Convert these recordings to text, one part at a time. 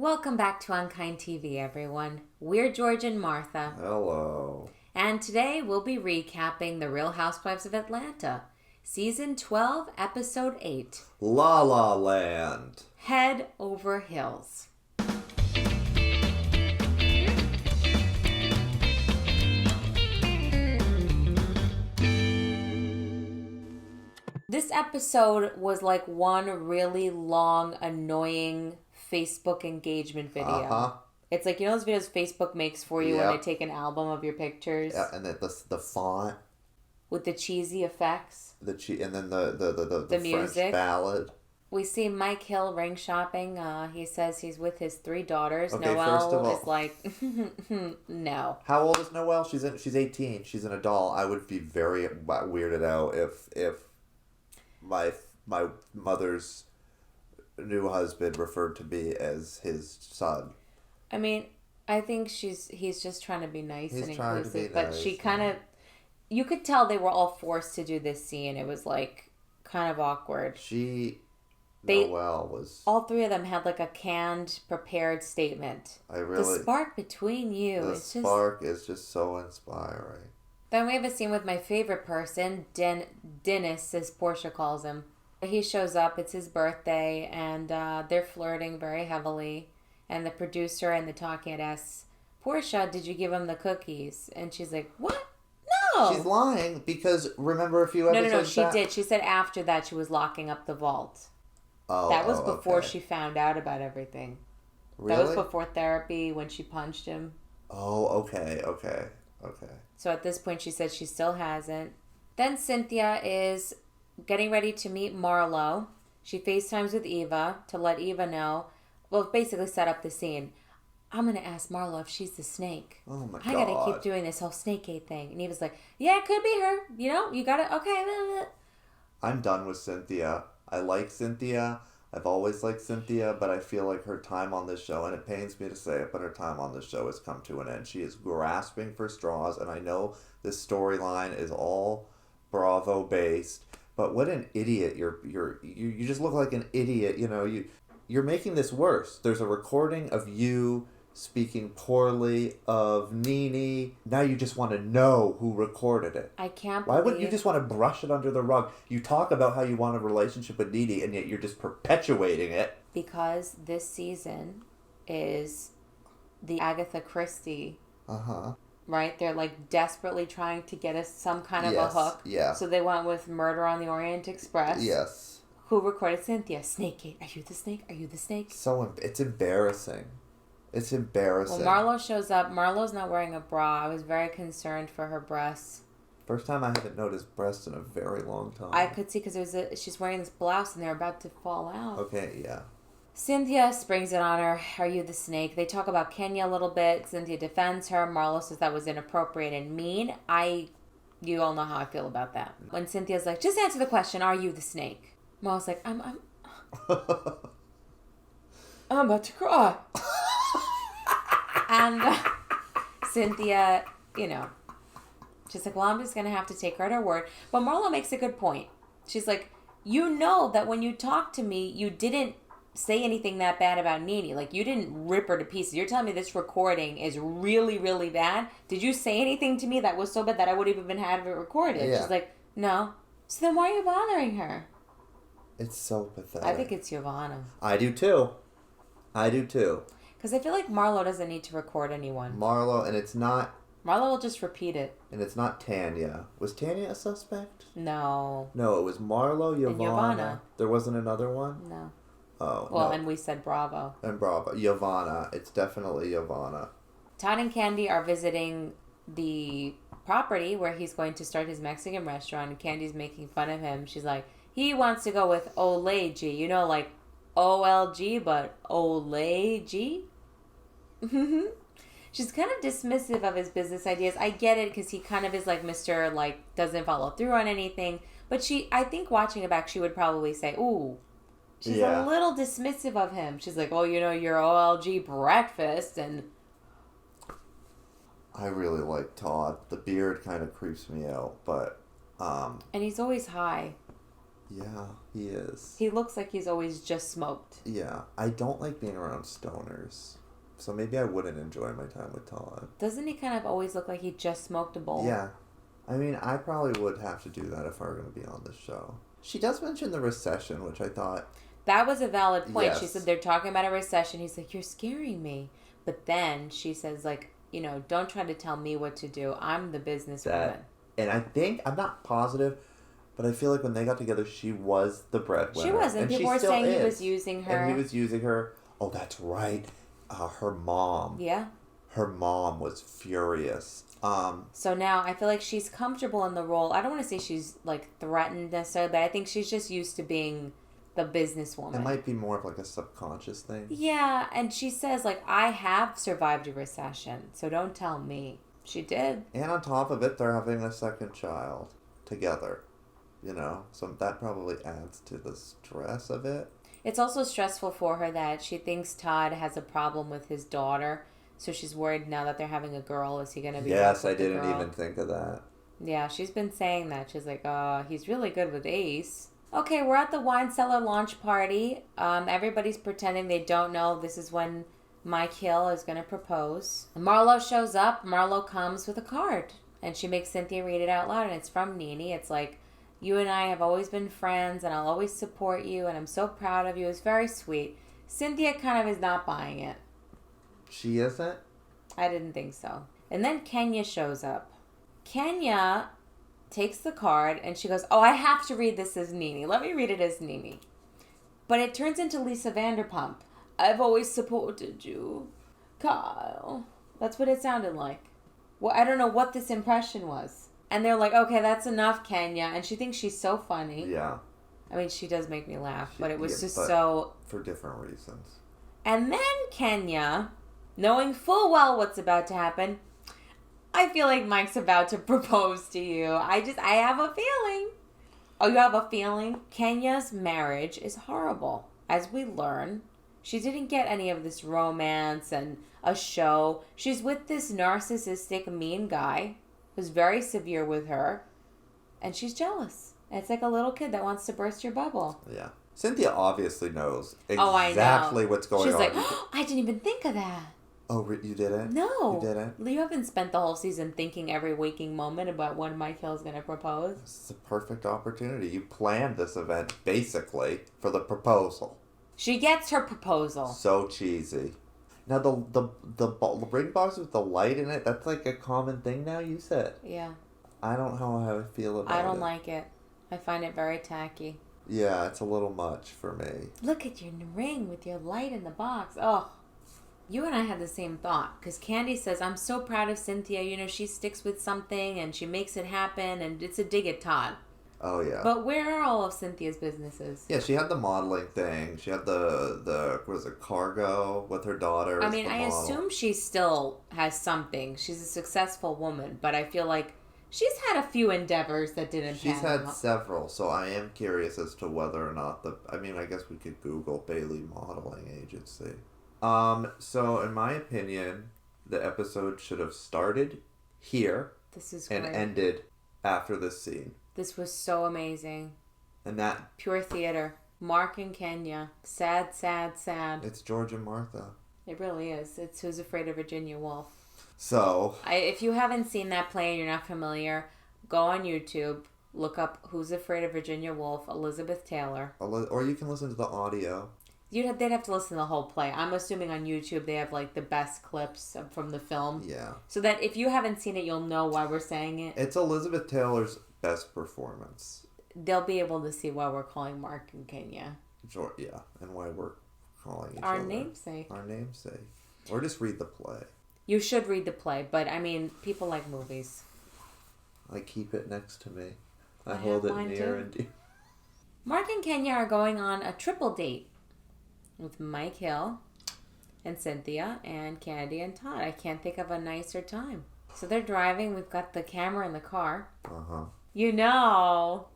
Welcome back to UnKind TV, everyone. We're George and Martha. Hello. And today we'll be recapping The Real Housewives of Atlanta, Season 12, Episode 8. La La Land. Head Over Heels. This episode was like one really long, annoying Facebook engagement video. Uh-huh. It's like, you know those videos Facebook makes for you when they take an album of your pictures? Yeah, and the font. With the cheesy effects. And then the French music. ballad. We see Mike Hill ring shopping. He says he's with his 3 daughters. Okay, Noelle first of all, is like, no. How old is Noelle? She's 18. She's an adult. I would be very weirded out if my mother's new husband referred to me as his son. I mean, I think he's just trying to be nice and inclusive. But nice, she kind of, you could tell they were all forced to do this scene. It was like kind of awkward. Noelle was... All 3 of them had like a canned, prepared statement. The spark between you. The spark is just so inspiring. Then we have a scene with my favorite person, Dennis, as Porsha calls him. He shows up, it's his birthday, and they're flirting very heavily. And the producer and the talking head asks, Porsha, did you give him the cookies? And she's like, what? No! She's lying because remember a few episodes No, she back? did. She said after that she was locking up the vault. Oh, that was before okay. she found out about everything. Really? That was before therapy when she punched him. Oh, okay. So at this point she said she still hasn't. Then Cynthia is getting ready to meet Marlo. She FaceTimes with Eva to let Eva know. Well, basically set up the scene. I'm going to ask Marlo if she's the snake. Oh my God. I got to keep doing this whole snake gate thing. And Eva's like, yeah, it could be her. You know, you got to, okay. I'm done with Cynthia. I like Cynthia. I've always liked Cynthia, but I feel like her time on this show, and it pains me to say it, but her time on this show has come to an end. She is grasping for straws, and I know this storyline is all Bravo based, but what an idiot you just look like an idiot. You know, you're making this worse. There's a recording of you speaking poorly of Nene. Now you just want to know who recorded it. I can't Why wouldn't you just want to brush it under the rug? You talk about how you want a relationship with Nene, and yet you're just perpetuating it. Because this season is the Agatha Christie. Uh-huh. Right? They're like desperately trying to get us some kind of a hook. Yeah. So they went with Murder on the Orient Express. Yes. Who recorded Cynthia? Snakegate. Are you the snake? Are you the snake? It's embarrassing. It's embarrassing. Well, Marlo shows up. Marlo's not wearing a bra. I was very concerned for her breasts. First time I haven't noticed breasts in a very long time. I could see because she's wearing this blouse and they're about to fall out. Okay, yeah. Cynthia springs it on her. Are you the snake? They talk about Kenya a little bit. Cynthia defends her. Marlo says that was inappropriate and mean. You all know how I feel about that. When Cynthia's like, just answer the question, are you the snake? Marlo's like, I'm about to cry. And Cynthia, she's like, well, I'm just going to have to take her at her word. But Marlo makes a good point. She's like, you know that when you talked to me, you didn't say anything that bad about Nene. Like, you didn't rip her to pieces. You're telling me this recording is really, really bad? Did you say anything to me that was so bad that I would have even had it recorded? Yeah. She's like, no. So then why are you bothering her? It's so pathetic. I think it's Giovanna. I do too. Because I feel like Marlo doesn't need to record anyone. Marlo, and it's not... Marlo will just repeat it. And it's not Tanya. Was Tanya a suspect? No. No, it was Marlo, Giovanna. There wasn't another one? No. Oh, well, no. And we said Bravo. And Bravo. Giovanna. It's definitely Giovanna. Todd and Kandi are visiting the property where he's going to start his Mexican restaurant, and Candy's making fun of him. She's like, he wants to go with Ole-G. You know, like OLG, but Ole-G? She's kind of dismissive of his business ideas. I get it because he kind of is like Mr. like doesn't follow through on anything. But I think watching it back, she would probably say, ooh. She's a little dismissive of him. She's like, oh, your OLG breakfast. And I really like Todd. The beard kind of creeps me out, but... and he's always high. Yeah, he is. He looks like he's always just smoked. Yeah, I don't like being around stoners. So maybe I wouldn't enjoy my time with Todd. Doesn't he kind of always look like he just smoked a bowl? Yeah. I mean, I probably would have to do that if I were going to be on the show. She does mention the recession, which I thought... That was a valid point. Yes. She said they're talking about a recession. He's like, you're scaring me. But then she says, like, you know, don't try to tell me what to do. I'm the businesswoman. And I think, I'm not positive, but I feel like when they got together, she was the breadwinner. She was, and people were saying he was using her. And he was using her. Oh, that's right. Her mom. Yeah. Her mom was furious. So now I feel like she's comfortable in the role. I don't want to say she's, like, threatened necessarily, but I think she's just used to being the businesswoman. It might be more of, like, a subconscious thing. Yeah, and she says, like, I have survived a recession, so don't tell me. She did. And on top of it, they're having a second child together. You know? So that probably adds to the stress of it. It's also stressful for her that she thinks Todd has a problem with his daughter. So she's worried now that they're having a girl. Is he going to be... Yes, I didn't even think of that. Yeah, she's been saying that. She's like, he's really good with Ace. Okay, we're at the wine cellar launch party. Everybody's pretending they don't know this is when Mike Hill is going to propose. Marlo shows up. Marlo comes with a card. And she makes Cynthia read it out loud. And it's from Nene. It's like, you and I have always been friends. And I'll always support you. And I'm so proud of you. It's very sweet. Cynthia kind of is not buying it. She isn't? I didn't think so. And then Kenya shows up. Kenya takes the card and she goes, oh, I have to read this as Nene. Let me read it as Nene. But it turns into Lisa Vanderpump. I've always supported you, Kyle. That's what it sounded like. Well, I don't know what this impression was. And they're like, okay, that's enough, Kenya. And she thinks she's so funny. Yeah. I mean, she does make me laugh, but it was just but so... For different reasons. And then Kenya, knowing full well what's about to happen, I feel like Mike's about to propose to you. I have a feeling. Oh, you have a feeling? Kenya's marriage is horrible. As we learn, she didn't get any of this romance and a show. She's with this narcissistic, mean guy who's very severe with her, and she's jealous. And it's like a little kid that wants to burst your bubble. Yeah. Cynthia obviously knows I exactly know. what's going She's on. like, oh, I didn't even think of that. Oh, you didn't? No. You didn't? You haven't spent the whole season thinking every waking moment about when Mike Hill's going to propose. This is a perfect opportunity. You planned this event, basically, for the proposal. She gets her proposal. So cheesy. Now, the ring box with the light in it, that's like a common thing now, you said. Yeah. I don't know how I feel about it. I don't like it. I find it very tacky. Yeah, it's a little much for me. Look at your ring with your light in the box. Oh. You and I had the same thought. Because Kandi says, I'm so proud of Cynthia. You know, she sticks with something and she makes it happen. And it's a dig at Todd. Oh, yeah. But where are all of Cynthia's businesses? Yeah, she had the modeling thing. She had the what was it, cargo with her daughter. I mean, I assume she still has something. She's a successful woman. But I feel like she's had a few endeavors that didn't pan out. She's had several, so I am curious as to whether or not I mean, I guess we could Google Bailey Modeling Agency. So in my opinion, the episode should have started here. This is great. And ended after this scene. This was so amazing. And that... Pure theater. Marc and Kenya. Sad, sad, sad. It's George and Martha. It really is. It's Who's Afraid of Virginia Woolf. So... if you haven't seen that play and you're not familiar, go on YouTube, look up Who's Afraid of Virginia Woolf, Elizabeth Taylor. Or you can listen to the audio. They'd have to listen to the whole play. I'm assuming on YouTube they have like the best clips from the film. Yeah. So that if you haven't seen it, you'll know why we're saying it. It's Elizabeth Taylor's best performance. They'll be able to see why we're calling Marc and Kenya. Yeah, and why we're calling each our other. namesake. Our namesake. Or just read the play. You should read the play, but I mean, people like movies. I keep it next to me. I hold it near and dear. Marc and Kenya are going on a triple date with Mike Hill and Cynthia and Kandi and Todd. I can't think of a nicer time. So they're driving. We've got the camera in the car. Uh-huh. You know,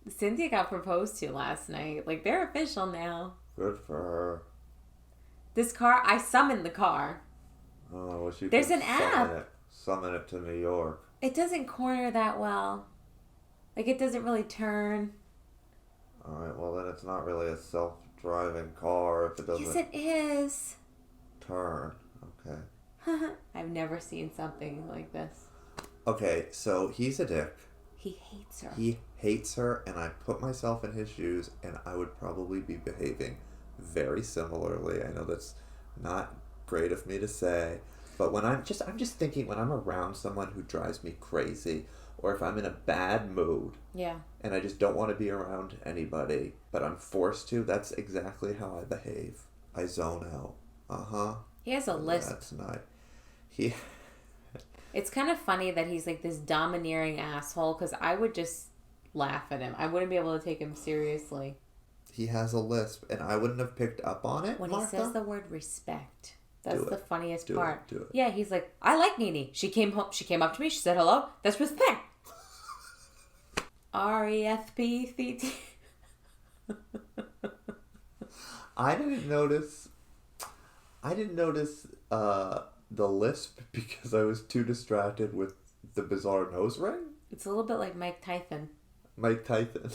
Cynthia got proposed to last night. Like, they're official now. Good for her. This car, I summoned the car. Oh, well, There's an app. Summon it to New York. It doesn't corner that well. Like, it doesn't really turn. Alright, well then it's not really a self-driving car if it doesn't... Yes, it is. Turn. Okay. I've never seen something like this. Okay, so he's a dick. He hates her. He hates her, and I put myself in his shoes, and I would probably be behaving very similarly. I know that's not great of me to say, but when I'm just thinking, when I'm around someone who drives me crazy, or if I'm in a bad mood, yeah, and I just don't want to be around anybody, but I'm forced to, that's exactly how I behave. I zone out. He has a lisp. That's not... It's kind of funny that he's like this domineering asshole, because I would just laugh at him. I wouldn't be able to take him seriously. He has a lisp, and I wouldn't have picked up on it, when Martha? He says the word respect. That's the funniest part. Do it. Yeah, he's like, I like Nene. She came home. She came up to me. She said hello. That's respect. RESPCT. I didn't notice the lisp because I was too distracted with the bizarre nose ring. It's a little bit like Mike Tyson. Mike Tyson.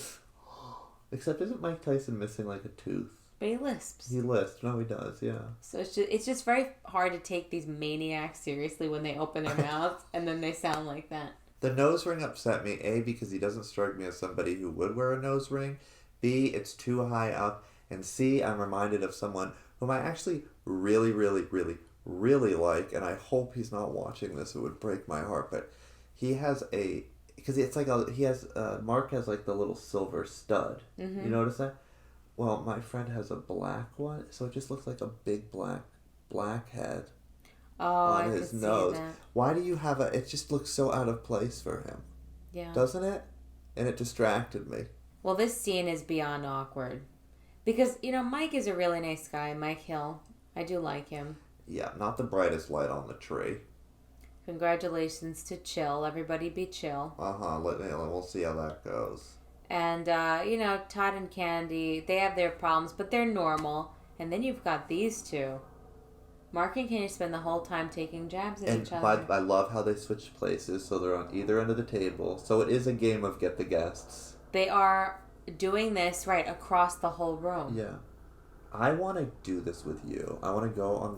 Except isn't Mike Tyson missing like a tooth? But he lisps. He lisps. No, he does, yeah. So it's just very hard to take these maniacs seriously when they open their mouths and then they sound like that. The nose ring upset me, A, because he doesn't strike me as somebody who would wear a nose ring. B, it's too high up. And C, I'm reminded of someone whom I actually really, really, really, really like, and I hope he's not watching this. It would break my heart, but he has because it's like Marc has like the little silver stud. Mm-hmm. You notice that? Well, my friend has a black one, so it just looks like a big black head on his nose. Why do you have it just looks so out of place for him. Yeah. Doesn't it? And it distracted me. Well, this scene is beyond awkward. Because, Mike is a really nice guy, Mike Hill. I do like him. Yeah, not the brightest light on the tree. Congratulations to Chill. Everybody be chill. We'll see how that goes. And, Todd and Kandi, they have their problems, but they're normal. And then you've got these two. Marc and Kandi spend the whole time taking jabs at each other. I love how they switch places, so they're on either end of the table. So it is a game of get the guests. They are doing this, right, across the whole room. Yeah. I want to do this with you. I want to go on,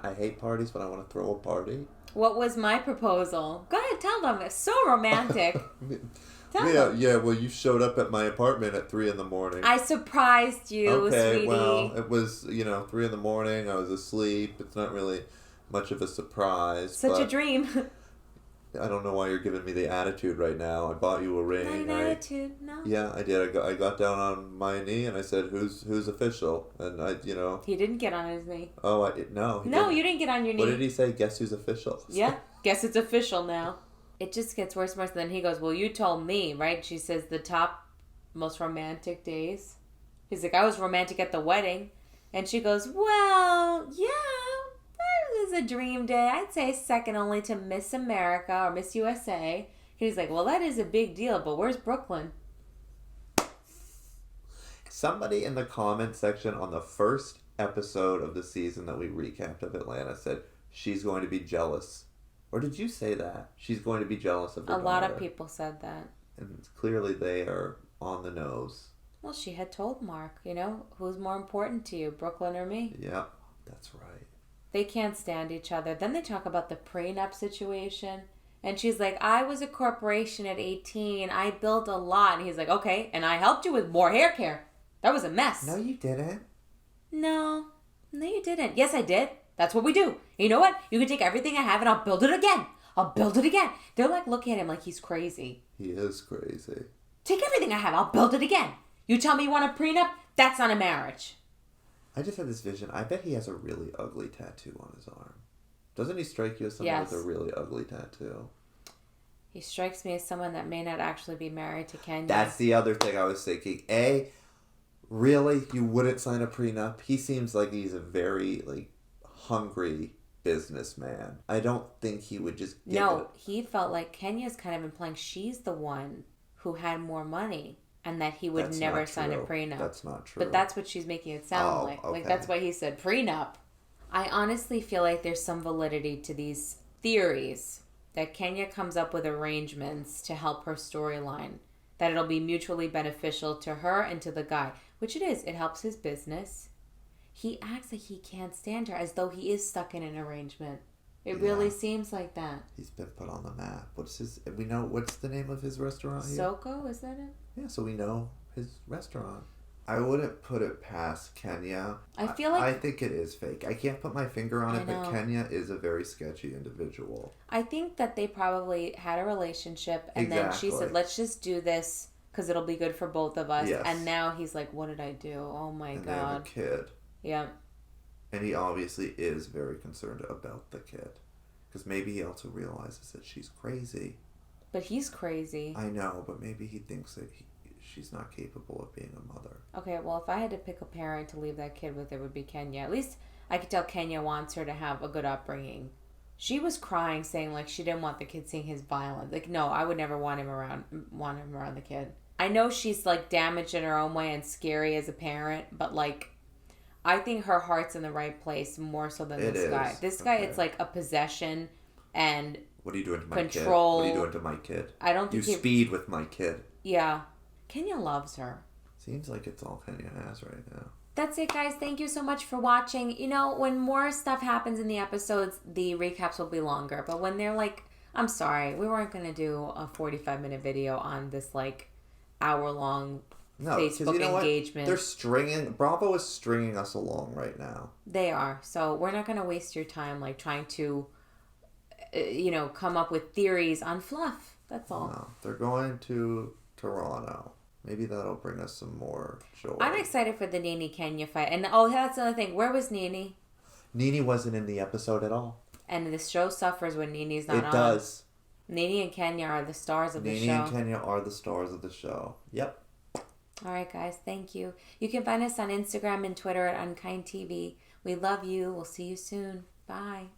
I hate parties, but I want to throw a party. What was my proposal? Go ahead, tell them. It's so romantic. Yeah, well, you showed up at my apartment at 3 a.m. I surprised you, sweetie. Well, it was, 3 a.m. I was asleep. It's not really much of a surprise. Such a dream. I don't know why you're giving me the attitude right now. I bought you a ring. Not an attitude, no. Yeah, I did. I got down on my knee and I said, "Who's official?" And He didn't get on his knee. Oh, I did. No. No, you didn't get on your knee. What did he say? Guess who's official? Yeah, guess it's official now. It just gets worse and worse. Then he goes, "Well, you told me, right?" She says, "The top most romantic days." He's like, "I was romantic at the wedding," and she goes, "Well, yeah." It was a dream day. I'd say second only to Miss America or Miss USA. He's like, well, that is a big deal, but where's Brooklyn? Somebody in the comment section on the first episode of the season that we recapped of Atlanta said she's going to be jealous. Or did you say that? She's going to be jealous of her daughter. A lot of people said that. And clearly they are on the nose. Well, she had told Marc, who's more important to you, Brooklyn or me? Yeah, that's right. They can't stand each other. Then they talk about the prenup situation. And she's like, I was a corporation at 18. I built a lot. And he's like, okay. And I helped you with more hair care. That was a mess. No, you didn't. No, you didn't. Yes, I did. That's what we do. You know what? You can take everything I have and I'll build it again. They're like looking at him like he's crazy. He is crazy. Take everything I have. I'll build it again. You tell me you want a prenup? That's not a marriage. I just had this vision. I bet he has a really ugly tattoo on his arm. Doesn't he strike you as someone with a really ugly tattoo? He strikes me as someone that may not actually be married to Kenya. That's the other thing I was thinking. Really? You wouldn't sign a prenup? He seems like he's a very, hungry businessman. I don't think he would just give it. He felt like Kenya's kind of implying she's the one who had more money. And that he would never sign a prenup. That's not true. But that's what she's making it sound like. Okay. Like, that's why he said prenup. I honestly feel like there's some validity to these theories that Kenya comes up with arrangements to help her storyline. that it'll be mutually beneficial to her and to the guy, which it is. It helps his business. He acts like he can't stand her, as though he is stuck in an arrangement. It really seems like that. He's been put on the map. What's the name of his restaurant here? Soko, is that it? Yeah, so we know his restaurant. I wouldn't put it past Kenya. I feel like... I think it is fake. I can't put my finger on it, but Kenya is a very sketchy individual. I think that they probably had a relationship, and then she said, let's just do this because it'll be good for both of us. Yes. And now he's like, what did I do? Oh my God. They have a kid. Yeah. And he obviously is very concerned about the kid. Because maybe he also realizes that she's crazy. But he's crazy. I know, but maybe he thinks that she's not capable of being a mother. Okay, well, if I had to pick a parent to leave that kid with, it would be Kenya. At least I could tell Kenya wants her to have a good upbringing. She was crying, saying, like, she didn't want the kid seeing his violence. Like, no, I would never want him around the kid. I know she's, like, damaged in her own way and scary as a parent, but, like... I think her heart's in the right place more so than this guy. This guy, it's like a possession and what are you doing to my control. Kid? What are you doing to my kid? I don't think you speed with my kid. Yeah. Kenya loves her. Seems like it's all Kenya has right now. That's it, guys. Thank you so much for watching. You know, when more stuff happens in the episodes, the recaps will be longer. But when they're like, I'm sorry, we weren't going to do a 45-minute video on this, like, hour-long... No, Facebook engagement. Bravo is stringing us along right now. They are. So we're not going to waste your time like trying to, come up with theories on fluff. That's all. No, they're going to Toronto. Maybe that'll bring us some more joy. I'm excited for the Nene Kenya fight. And that's another thing. Where was Nene? Nene wasn't in the episode at all. And the show suffers when Nene's not on. It does. Nene and Kenya are the stars of the show. Nene and Kenya are the stars of the show. Yep. All right, guys. Thank you. You can find us on Instagram and Twitter at UnKind TV. We love you. We'll see you soon. Bye.